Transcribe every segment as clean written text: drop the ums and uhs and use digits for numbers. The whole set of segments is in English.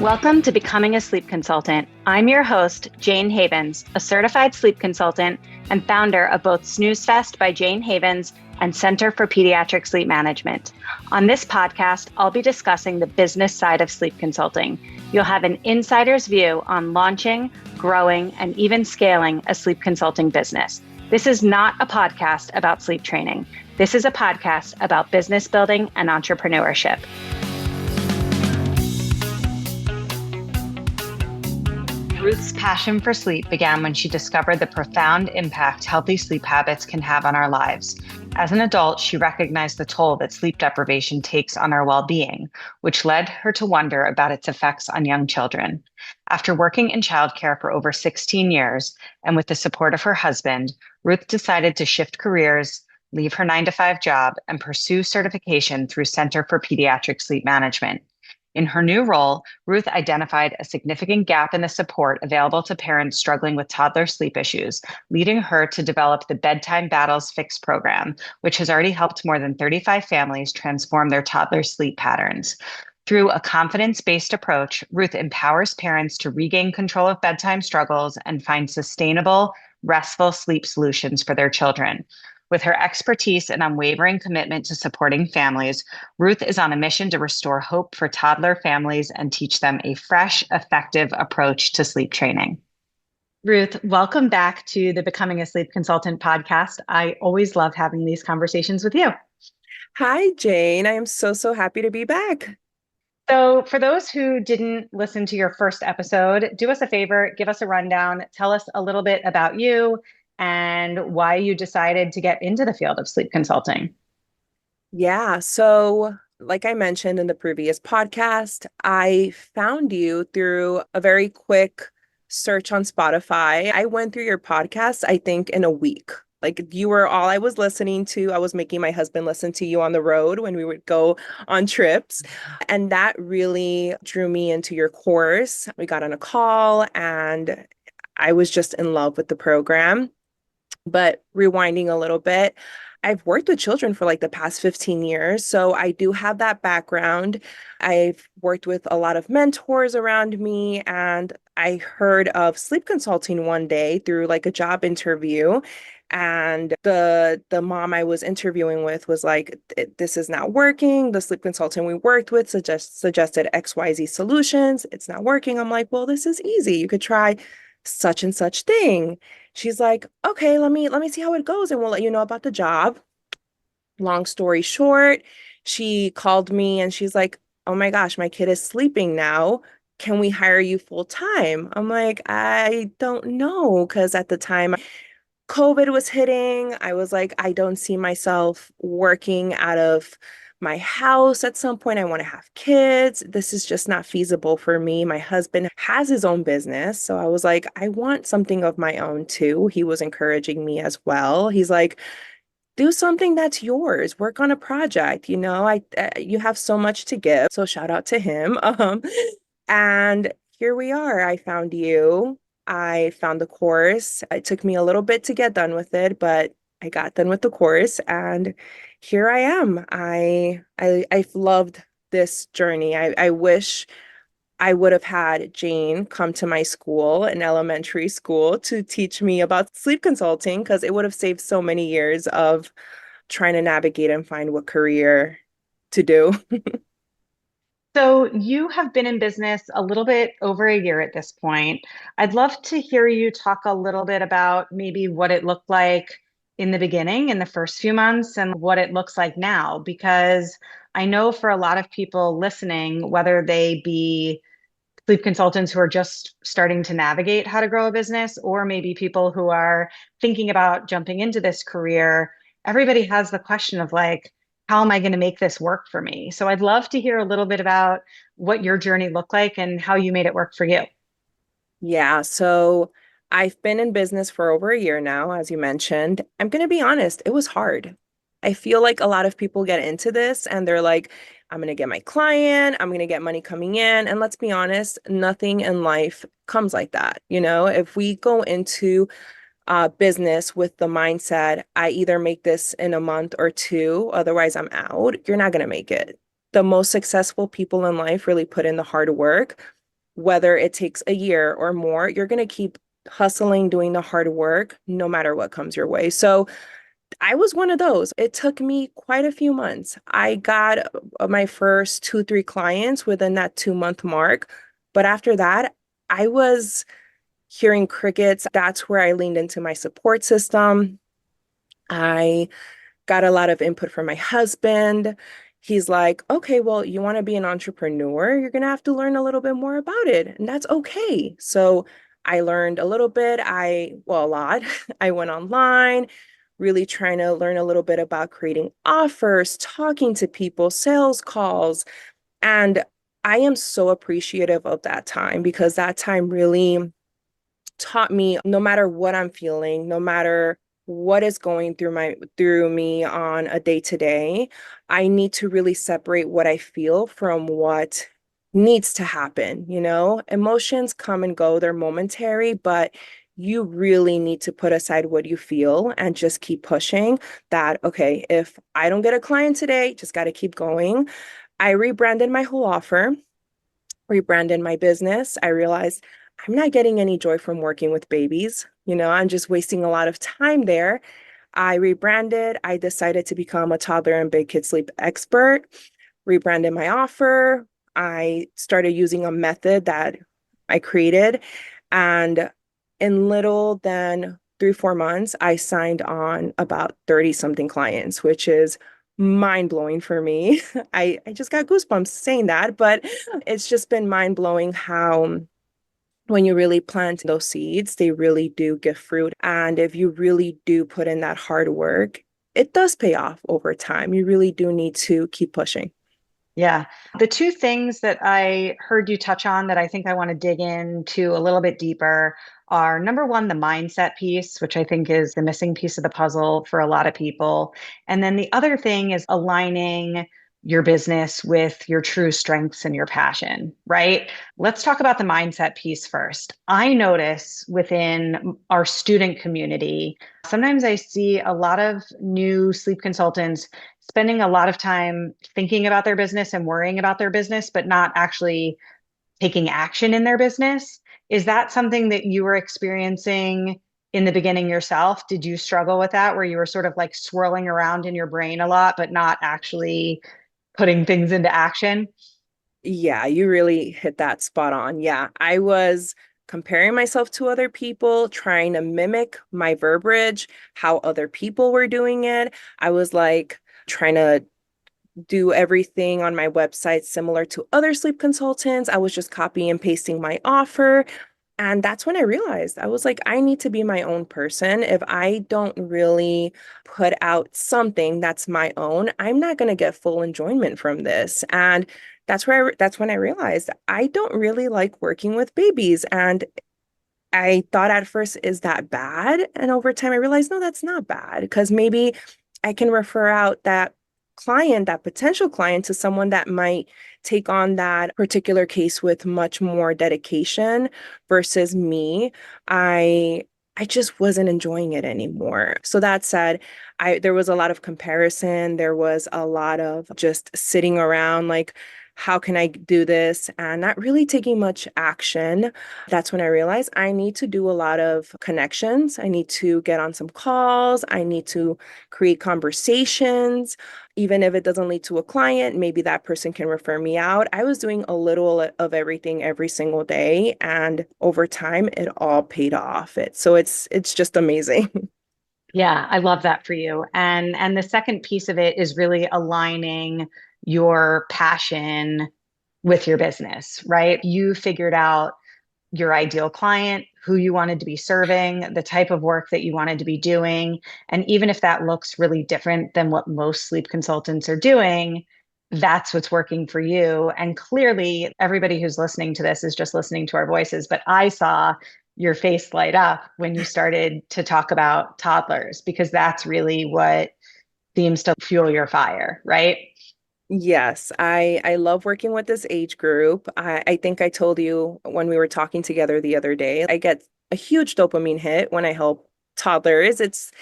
Welcome to Becoming a Sleep Consultant. I'm your host, Jane Havens, a certified sleep consultant and founder of both Snooze Fest by Jane Havens and Center for Pediatric Sleep Management. On this podcast, I'll be discussing the business side of sleep consulting. You'll have an insider's view on launching, growing, and even scaling a sleep consulting business. This is not a podcast about sleep training. This is a podcast about business building and entrepreneurship. Ruth's passion for sleep began when she discovered the profound impact healthy sleep habits can have on our lives. As an adult, she recognized the toll that sleep deprivation takes on our well-being, which led her to wonder about its effects on young children. After working in childcare for over 16 years, and with the support of her husband, Ruth decided to shift careers, leave her 9-to-5 job, and pursue certification through Center for Pediatric Sleep Management. In her new role, Ruth identified a significant gap in the support available to parents struggling with toddler sleep issues, leading her to develop the Bedtime Battles Fix program, which has already helped more than 35 families transform their toddler sleep patterns. Through a confidence-based approach, Ruth empowers parents to regain control of bedtime struggles and find sustainable, restful sleep solutions for their children. With her expertise and unwavering commitment to supporting families, Ruth is on a mission to restore hope for toddler families and teach them a fresh, effective approach to sleep training. Ruth, welcome back to the Becoming a Sleep Consultant podcast. I always love having these conversations with you. Hi, Jane. I am so happy to be back. So for those who didn't listen to your first episode, do us a favor, give us a rundown, tell us a little bit about you and why you decided to get into the field of sleep consulting. Yeah. So, like I mentioned in the previous podcast, I found you through a very quick search on Spotify. I went through your podcast, I think, in a week. Like you were all I was listening to. I was making my husband listen to you on the road when we would go on trips. And that really drew me into your course. We got on a call and I was just in love with the program. But rewinding a little bit, I've worked with children for like the past 15 years. So I do have that background. I've worked with a lot of mentors around me, and I heard of sleep consulting one day through like a job interview. And the mom I was interviewing with was like, this is not working. The sleep consultant we worked with suggested XYZ solutions. It's not working. I'm like, well, this is easy. You could try such and such thing. She's like, okay, let me see how it goes and we'll let you know about the job. Long story short, she called me and she's like, oh my gosh, my kid is sleeping now. Can we hire you full time? I'm like, I don't know. Because at the time, COVID was hitting. I was like, I don't see myself working out of my house at some point. I want to have kids. This is just not feasible for me. My husband has his own business. So I was like, I want something of my own too. He was encouraging me as well. He's like, do something that's yours. Work on a project. You have so much to give. So shout out to him. And here we are. I found you. I found the course. It took me a little bit to get done with it, but I got done with the course and here I am. I've loved this journey. I wish I would have had Jane come to my school in elementary school to teach me about sleep consulting because it would have saved so many years of trying to navigate and find what career to do. So you have been in business a little bit over a year at this point. I'd love to hear you talk a little bit about maybe what it looked like in the beginning, in the first few months, and what it looks like now, because I know for a lot of people listening, whether they be sleep consultants who are just starting to navigate how to grow a business, or maybe people who are thinking about jumping into this career, everybody has the question of like, how am I going to make this work for me? So I'd love to hear a little bit about what your journey looked like and how you made it work for you. Yeah, so I've been in business for over a year now, as you mentioned. I'm going to be honest, it was hard. I feel like a lot of people get into this and they're like, I'm going to get my client, I'm going to get money coming in. And let's be honest, nothing in life comes like that. If we go into business with the mindset, I either make this in a month or two, otherwise I'm out, you're not going to make it. The most successful people in life really put in the hard work. whether it takes a year or more, you're going to keep hustling, doing the hard work, no matter what comes your way. So I was one of those. It took me quite a few months. I got my first two, three clients within that 2 month mark. But after that, I was hearing crickets. That's where I leaned into my support system. I got a lot of input from my husband. He's like, okay, well, you want to be an entrepreneur, you're going to have to learn a little bit more about it. And that's okay. So I learned a little bit. Well, a lot. I went online, really trying to learn a little bit about creating offers, talking to people, sales calls. And I am so appreciative of that time because that time really taught me no matter what I'm feeling, no matter what is going through me on a day to day, I need to really separate what I feel from what needs to happen. Emotions come and go, they're momentary, but you really need to put aside what you feel and just keep pushing that. Okay, if I don't get a client today, just got to keep going. I rebranded my whole offer, rebranded my business. I realized I'm not getting any joy from working with babies. I'm just wasting a lot of time there. I rebranded. I decided to become a toddler and big kid sleep expert, rebranded my offer. I started using a method that I created. And in little than 3, 4 months, I signed on about 30 something clients, which is mind blowing for me. I just got goosebumps saying that, but it's just been mind blowing how when you really plant those seeds, they really do give fruit. And if you really do put in that hard work, it does pay off over time. You really do need to keep pushing. Yeah. The two things that I heard you touch on that I think I want to dig into a little bit deeper are number one, the mindset piece, which I think is the missing piece of the puzzle for a lot of people. And then the other thing is aligning your business with your true strengths and your passion, right? Let's talk about the mindset piece first. I notice within our student community, sometimes I see a lot of new sleep consultants spending a lot of time thinking about their business and worrying about their business, but not actually taking action in their business. Is that something that you were experiencing in the beginning yourself? Did you struggle with that where you were sort of like swirling around in your brain a lot, but not actually putting things into action? Yeah, you really hit that spot on. Yeah, I was comparing myself to other people, trying to mimic my verbiage, how other people were doing it. I was like trying to do everything on my website similar to other sleep consultants. I was just copying and pasting my offer. And that's when I realized I was like, I need to be my own person. If I don't really put out something that's my own, I'm not going to get full enjoyment from this. And that's when I realized I don't really like working with babies. And I thought at first, is that bad? And over time, I realized, no, that's not bad because maybe I can refer out that client, that potential client, to someone that might take on that particular case with much more dedication versus me. I I just wasn't enjoying it anymore. So that said, there was a lot of comparison. There was a lot of just sitting around like, how can I do this? And not really taking much action. That's when I realized I need to do a lot of connections. I need to get on some calls. I need to create conversations. Even if it doesn't lead to a client, maybe that person can refer me out. I was doing a little of everything every single day. And over time, it all paid off. It's just amazing. Yeah, I love that for you. And the second piece of it is really aligning your passion with your business, right? You figured out your ideal client, who you wanted to be serving, the type of work that you wanted to be doing. And even if that looks really different than what most sleep consultants are doing, that's what's working for you. And clearly, everybody who's listening to this is just listening to our voices. But I saw your face light up when you started to talk about toddlers, because that's really what seems to fuel your fire, right? Yes, I love working with this age group. I think I told you when we were talking together the other day, I get a huge dopamine hit when I help toddlers. It's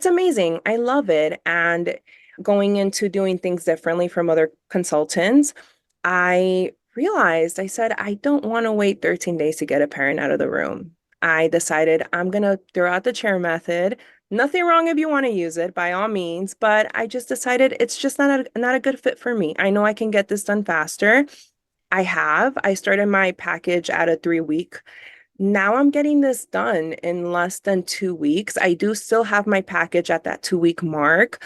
amazing. I love it. And going into doing things differently from other consultants, I realized I said, I don't want to wait 13 days to get a parent out of the room. I decided I'm going to throw out the chair method. Nothing wrong if you want to use it by all means, but I just decided it's just not a good fit for me. I know I can get this done faster. I have. I started my package at a 3 week. Now I'm getting this done in less than 2 weeks. I do still have my package at that 2 week mark,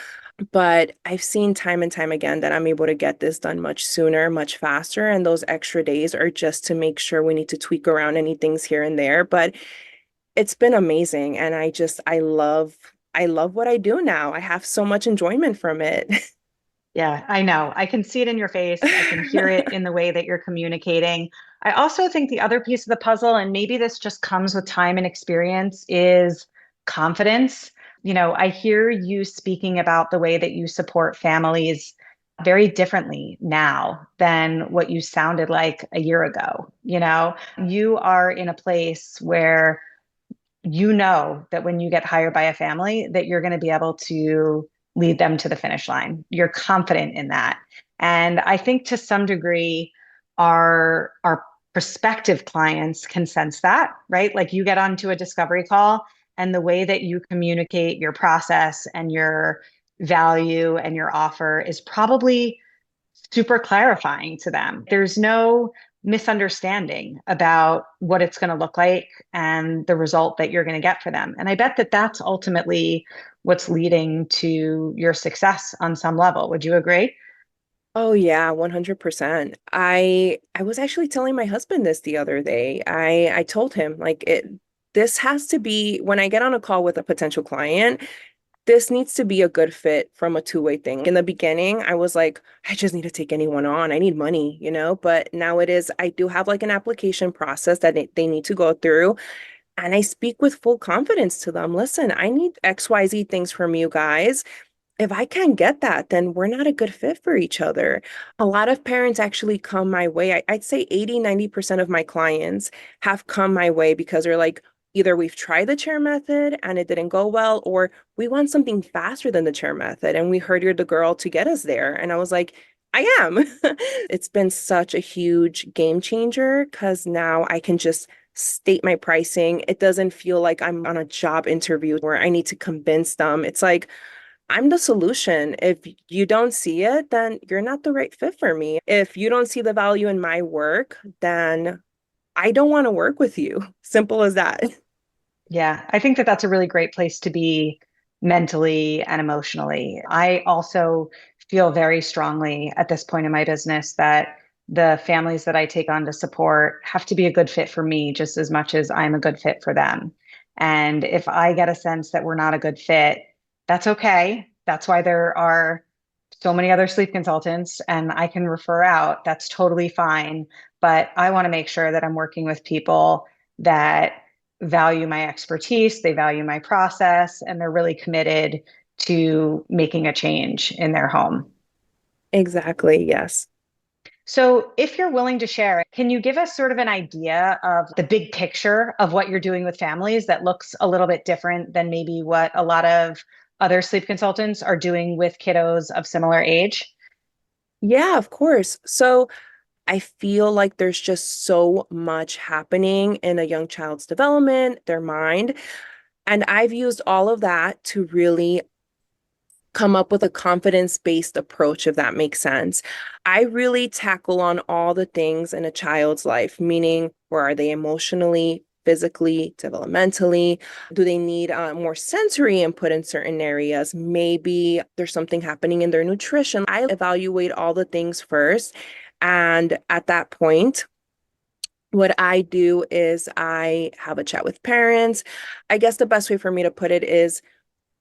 but I've seen time and time again that I'm able to get this done much sooner, much faster. And those extra days are just to make sure we need to tweak around any things here and there. But it's been amazing. And I love what I do now. I have so much enjoyment from it. Yeah, I know. I can see it in your face. I can hear it in the way that you're communicating. I also think the other piece of the puzzle, and maybe this just comes with time and experience, is confidence. I hear you speaking about the way that you support families very differently now than what you sounded like a year ago. You are in a place where you know that when you get hired by a family that you're going to be able to lead them to the finish line. You're confident in that. And I think to some degree our prospective clients can sense that, right? Like you get onto a discovery call and the way that you communicate your process and your value and your offer is probably super clarifying to them. There's no misunderstanding about what it's going to look like and the result that you're going to get for them. And I bet that that's ultimately what's leading to your success on some level. Would you agree? Oh yeah, 100%. I was actually telling my husband this the other day. I told him like this has to be when I get on a call with a potential client, this needs to be a good fit from a two-way thing. In the beginning, I was like, I just need to take anyone on. I need money. But now I do have like an application process that they need to go through. And I speak with full confidence to them. Listen, I need XYZ things from you guys. If I can't get that, then we're not a good fit for each other. A lot of parents actually come my way. I'd say 80-90% of my clients have come my way because they're like, either we've tried the chair method and it didn't go well, or we want something faster than the chair method. And we heard you're the girl to get us there. And I was like, I am. It's been such a huge game changer because now I can just state my pricing. It doesn't feel like I'm on a job interview where I need to convince them. It's like, I'm the solution. If you don't see it, then you're not the right fit for me. If you don't see the value in my work, then I don't want to work with you. Simple as that. Yeah, I think that that's a really great place to be mentally and emotionally. I also feel very strongly at this point in my business that the families that I take on to support have to be a good fit for me just as much as I'm a good fit for them. And if I get a sense that we're not a good fit, that's okay. That's why there are so many other sleep consultants and I can refer out. That's totally fine. But I want to make sure that I'm working with people that value my expertise, they value my process, and they're really committed to making a change in their home. Exactly. Yes. So, if you're willing to share, can you give us sort of an idea of the big picture of what you're doing with families that looks a little bit different than maybe what a lot of other sleep consultants are doing with kiddos of similar age? Yeah, of course. So I feel like there's just so much happening in a young child's development, their mind. And I've used all of that to really come up with a confidence-based approach, if that makes sense. I really tackle on all the things in a child's life, meaning where are they emotionally, physically, developmentally? Do they need more sensory input in certain areas? Maybe there's something happening in their nutrition. I evaluate all the things first. And at that point, what I do is I have a chat with parents. I guess the best way for me to put it is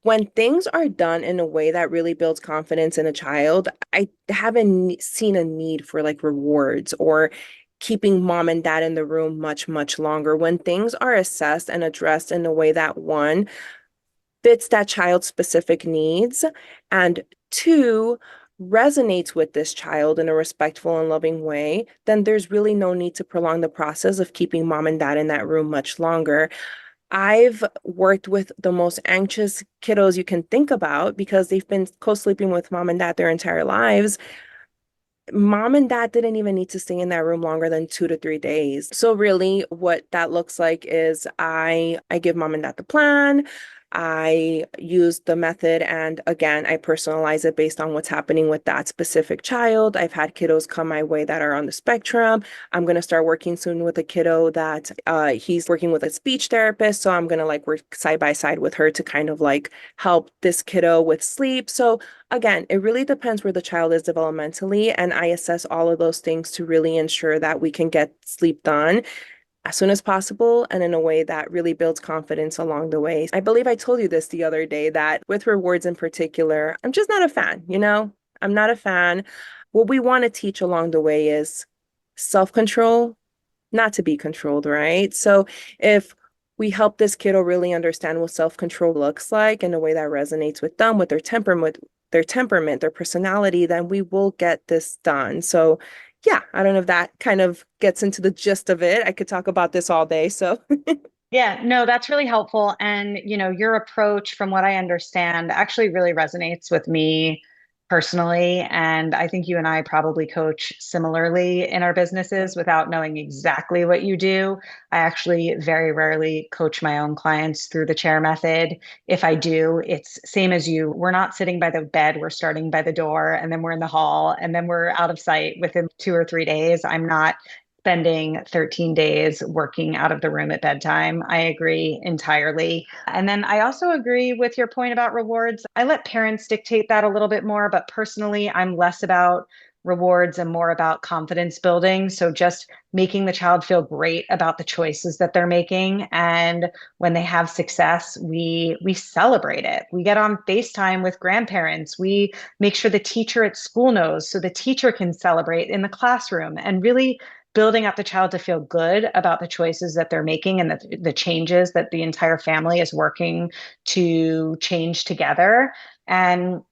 when things are done in a way that really builds confidence in a child, I haven't seen a need for like rewards or keeping mom and dad in the room much, much longer. When things are assessed and addressed in a way that one fits that child's specific needs, and two, resonates with this child in a respectful and loving way, then there's really no need to prolong the process of keeping mom and dad in that room much longer. I've worked with the most anxious kiddos you can think about because they've been co-sleeping with mom and dad their entire lives. Mom and dad didn't even need to stay in that room longer than 2 to 3 days. So really what that looks like is I give mom and dad the plan. I use the method, and again, I personalize it based on what's happening with that specific child. I've had kiddos come my way that are on the spectrum. I'm going to start working soon with a kiddo that he's working with a speech therapist. So I'm going to like work side by side with her to kind of like help this kiddo with sleep. So again, it really depends where the child is developmentally, and I assess all of those things to really ensure that we can get sleep done as soon as possible and in a way that really builds confidence along the way. I believe I told you this the other day that with rewards in particular, I'm just not a fan, you know? I'm not a fan. What we want to teach along the way is self-control, not to be controlled, right? So if we help this kiddo really understand what self-control looks like in a way that resonates with them, with their temperament, their personality, then we will get this done. So yeah, I don't know if that kind of gets into the gist of it. I could talk about this all day. So Yeah, no, that's really helpful. And, your approach, from what I understand, actually really resonates with me personally. And I think you and I probably coach similarly in our businesses without knowing exactly what you do. I actually very rarely coach my own clients through the chair method. If I do, it's same as you. We're not sitting by the bed, we're starting by the door, and then we're in the hall, and then we're out of sight within 2 or 3 days. I'm not spending 13 days working out of the room at bedtime. I agree entirely. And then I also agree with your point about rewards. I let parents dictate that a little bit more, but personally, I'm less about rewards and more about confidence building. So just making the child feel great about the choices that they're making. And when they have success, we celebrate it. We get on FaceTime with grandparents. We make sure the teacher at school knows so the teacher can celebrate in the classroom, and really building up the child to feel good about the choices that they're making and the changes that the entire family is working to change together. And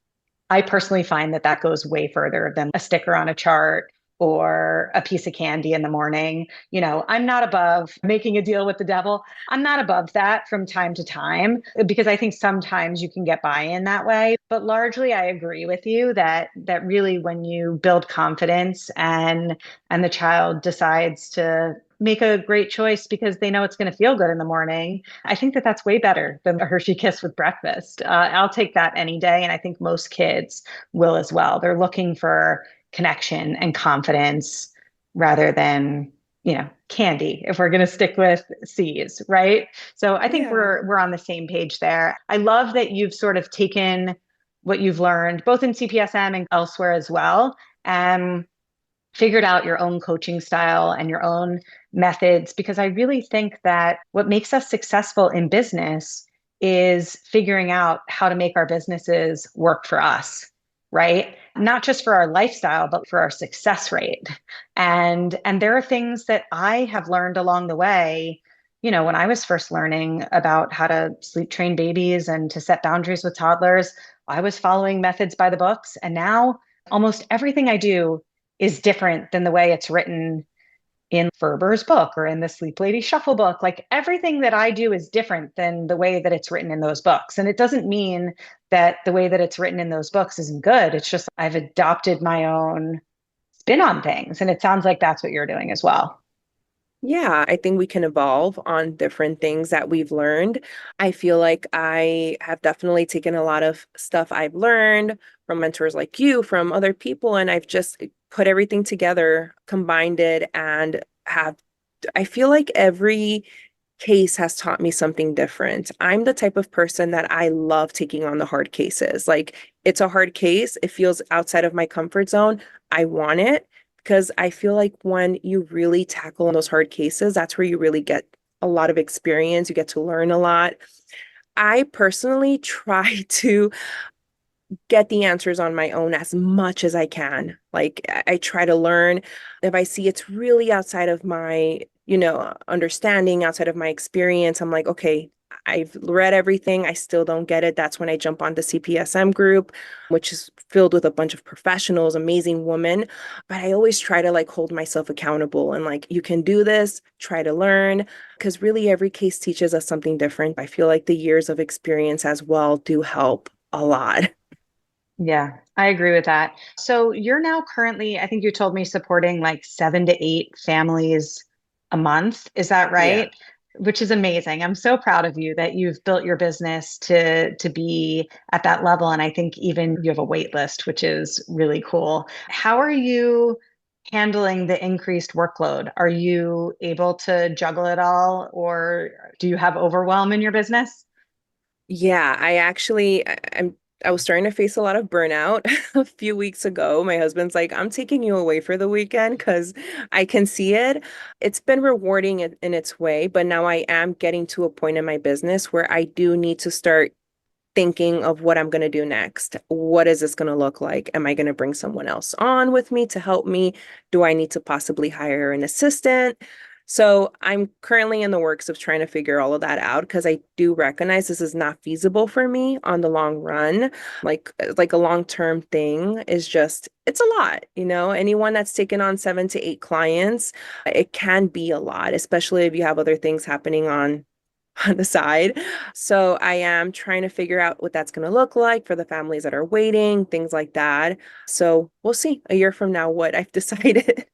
I personally find that that goes way further than a sticker on a chart or a piece of candy in the morning. I'm not above making a deal with the devil. I'm not above that from time to time because I think sometimes you can get buy-in that way. But largely I agree with you that really when you build confidence and the child decides to make a great choice because they know it's going to feel good in the morning. I think that that's way better than the Hershey Kiss with breakfast. I'll take that any day. And I think most kids will as well. They're looking for connection and confidence rather than, candy, if we're going to stick with C's, right? So I think yeah. we're on the same page there. I love that you've sort of taken what you've learned both in CPSM and elsewhere as well, and figured out your own coaching style and your own methods, because I really think that what makes us successful in business is figuring out how to make our businesses work for us, right? Not just for our lifestyle, but for our success rate. And there are things that I have learned along the way. When I was first learning about how to sleep train babies and to set boundaries with toddlers, I was following methods by the books. And now almost everything I do is different than the way it's written in Ferber's book or in the Sleep Lady Shuffle book. Like everything that I do is different than the way that it's written in those books. And it doesn't mean that the way that it's written in those books isn't good. It's just I've adopted my own spin on things. And it sounds like that's what you're doing as well. Yeah, I think we can evolve on different things that we've learned. I feel like I have definitely taken a lot of stuff I've learned from mentors like you, from other people, and I've just put everything together, combined it, and I feel like every case has taught me something different. I'm the type of person that I love taking on the hard cases. Like it's a hard case, it feels outside of my comfort zone. I want it because I feel like when you really tackle those hard cases, that's where you really get a lot of experience. You get to learn a lot. I personally try to get the answers on my own as much as I can. Like I try to learn. If I see it's really outside of my, understanding, outside of my experience, I'm like, okay, I've read everything. I still don't get it. That's when I jump on the CPSM group, which is filled with a bunch of professionals, amazing women. But I always try to like hold myself accountable and like, you can do this, try to learn, because really every case teaches us something different. I feel like the years of experience as well do help a lot. Yeah, I agree with that. So you're now currently, I think you told me supporting like 7 to 8 families a month. Is that Yeah. right? Which is amazing. I'm so proud of you that you've built your business to be at that level. And I think even you have a wait list, which is really cool. How are you handling the increased workload? Are you able to juggle it all, or do you have overwhelm in your business? Yeah, I was starting to face a lot of burnout a few weeks ago. My husband's like, "I'm taking you away for the weekend because I can see it." It's been rewarding in its way, but now I am getting to a point in my business where I do need to start thinking of what I'm going to do next. What is this going to look like? Am I going to bring someone else on with me to help me? Do I need to possibly hire an assistant? So I'm currently in the works of trying to figure all of that out because I do recognize this is not feasible for me on the long run. Like a long-term thing is just it's a lot, you know. Anyone that's taken on 7 to 8 clients, it can be a lot, especially if you have other things happening on the side. So I am trying to figure out what that's going to look like for the families that are waiting, things like that. So we'll see a year from now what I've decided.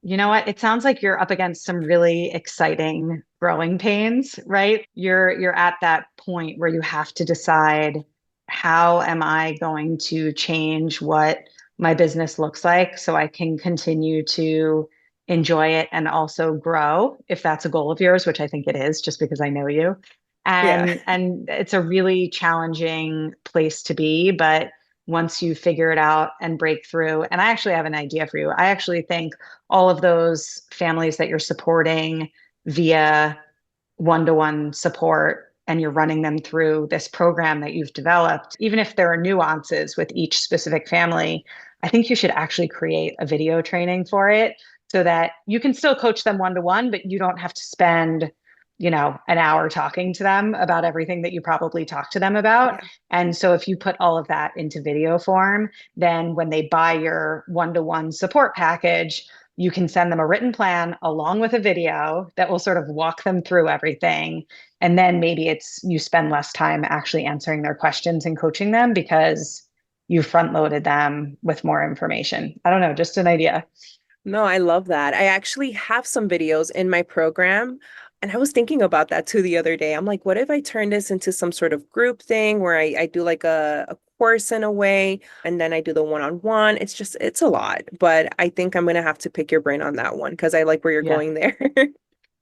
You know what? It sounds like you're up against some really exciting growing pains, right? You're at that point where you have to decide, how am I going to change what my business looks like so I can continue to enjoy it and also grow, if that's a goal of yours, which I think it is, just because I know you. Yeah. And it's a really challenging place to be, but once you figure it out and break through, and I actually have an idea for you. I actually think all of those families that you're supporting via one-to-one support, and you're running them through this program that you've developed, even if there are nuances with each specific family, I think you should actually create a video training for it so that you can still coach them one-to-one, but you don't have to spend, an hour talking to them about everything that you probably talk to them about. Yeah. And so if you put all of that into video form, then when they buy your one-to-one support package, you can send them a written plan along with a video that will sort of walk them through everything. And then maybe it's you spend less time actually answering their questions and coaching them because you front loaded them with more information. I don't know, just an idea. No, I love that. I actually have some videos in my program. And I was thinking about that too the other day. I'm like, what if I turn this into some sort of group thing where I do like a course in a way, and then I do the one-on-one? It's a lot. But I think I'm going to have to pick your brain on that one because I like where you're Yeah. going there.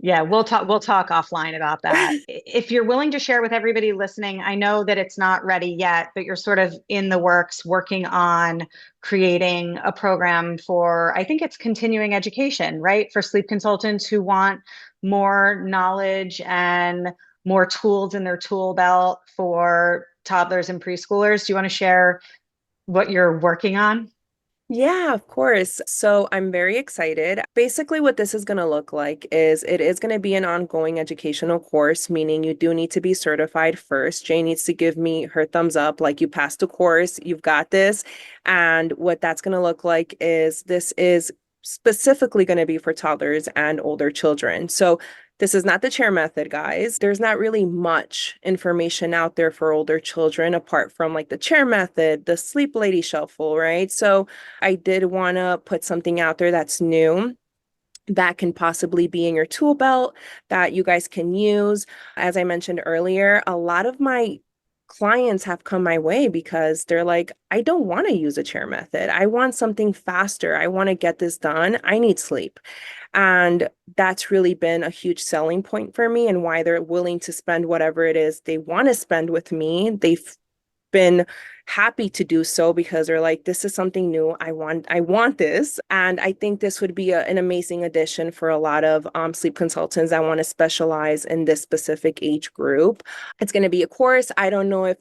Yeah, we'll talk offline about that. If you're willing to share with everybody listening, I know that it's not ready yet, but you're sort of in the works working on creating a program for, I think it's continuing education, right? For sleep consultants who want more knowledge and more tools in their tool belt for toddlers and preschoolers. Do you want to share what you're working on? Yeah, of course. So I'm very excited. Basically, what this is going to look like is it is going to be an ongoing educational course, meaning you do need to be certified first. Jane needs to give me her thumbs up, like you passed the course, you've got this. And what that's going to look like is this is specifically going to be for toddlers and older children. So this is not the chair method, guys. There's not really much information out there for older children apart from like the chair method, the sleep lady shuffle, right? So I did want to put something out there that's new that can possibly be in your tool belt that you guys can use. As I mentioned earlier, a lot of my clients have come my way because they're like, I don't want to use a chair method. I want something faster. I want to get this done. I need sleep. And that's really been a huge selling point for me and why they're willing to spend whatever it is they want to spend with me. They've been happy to do so because they're like, this is something new. I want this. And I think this would be an amazing addition for a lot of sleep consultants that want to specialize in this specific age group. It's going to be a course. I don't know if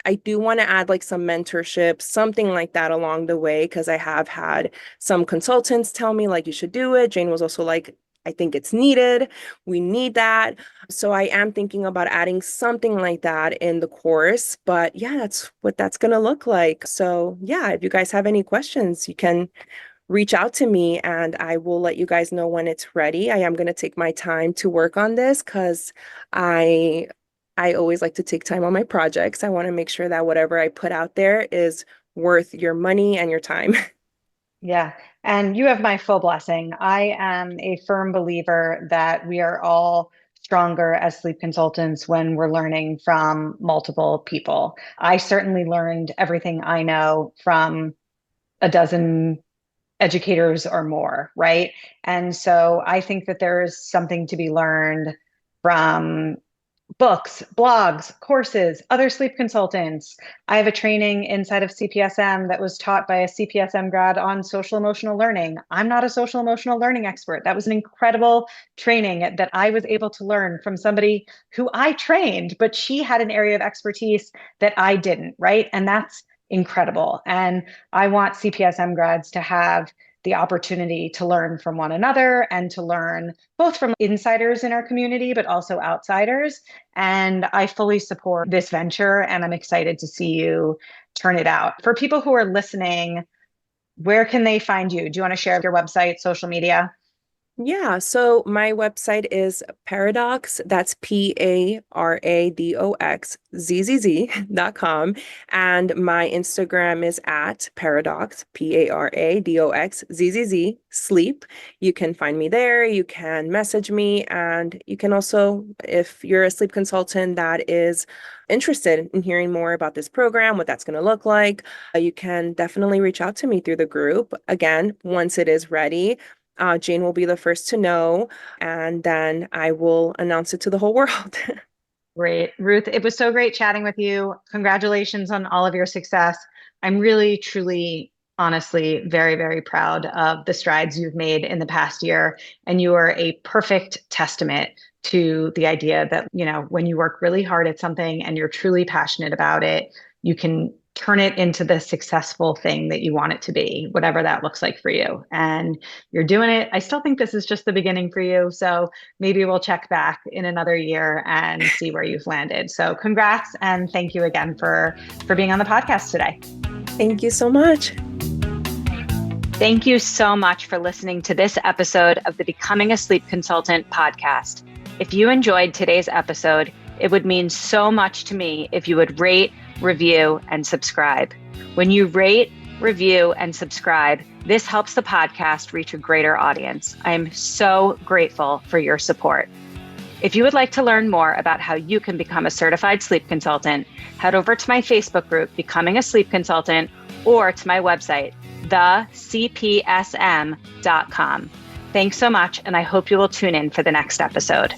I do want to add like some mentorship, something like that along the way, because I have had some consultants tell me like, you should do it. Jane was also like, I think it's needed. We need that. So I am thinking about adding something like that in the course. But yeah, that's what that's going to look like. So yeah, if you guys have any questions, you can reach out to me and I will let you guys know when it's ready. I am going to take my time to work on this because I I always like to take time on my projects. I want to make sure that whatever I put out there is worth your money and your time. Yeah. And you have my full blessing. I am a firm believer that we are all stronger as sleep consultants when we're learning from multiple people. I certainly learned everything I know from a dozen educators or more, right? And so I think that there is something to be learned from books, blogs, courses, other sleep consultants. I have a training inside of CPSM that was taught by a CPSM grad on social emotional learning. I'm not a social emotional learning expert. That was an incredible training that I was able to learn from somebody who I trained, but she had an area of expertise that I didn't, right? And that's incredible. And I want CPSM grads to have the opportunity to learn from one another and to learn both from insiders in our community, but also outsiders. And I fully support this venture and I'm excited to see you turn it out. For people who are listening, where can they find you? Do you want to share your website, social media? Yeah, so my website is Paradox, that's PARADOXZZZ.com. And my Instagram is at Paradox, PARADOXZZZ, sleep. You can find me there, you can message me, and you can also, if you're a sleep consultant that is interested in hearing more about this program, what that's going to look like, you can definitely reach out to me through the group. Again, once it is ready. Jane will be the first to know, and then I will announce it to the whole world. Great. Ruth, it was so great chatting with you. Congratulations on all of your success. I'm really, truly, honestly, very, very proud of the strides you've made in the past year. And you are a perfect testament to the idea that, when you work really hard at something and you're truly passionate about it, you can turn it into the successful thing that you want it to be, whatever that looks like for you. And you're doing it. I still think this is just the beginning for you. So maybe we'll check back in another year and see where you've landed. So congrats and thank you again for being on the podcast today. Thank you so much. Thank you so much for listening to this episode of the Becoming a Sleep Consultant podcast. If you enjoyed today's episode, it would mean so much to me if you would rate, review, and subscribe. When you rate, review, and subscribe, this helps the podcast reach a greater audience. I am so grateful for your support. If you would like to learn more about how you can become a certified sleep consultant, head over to my Facebook group, Becoming a Sleep Consultant, or to my website, thecpsm.com. Thanks so much, and I hope you will tune in for the next episode.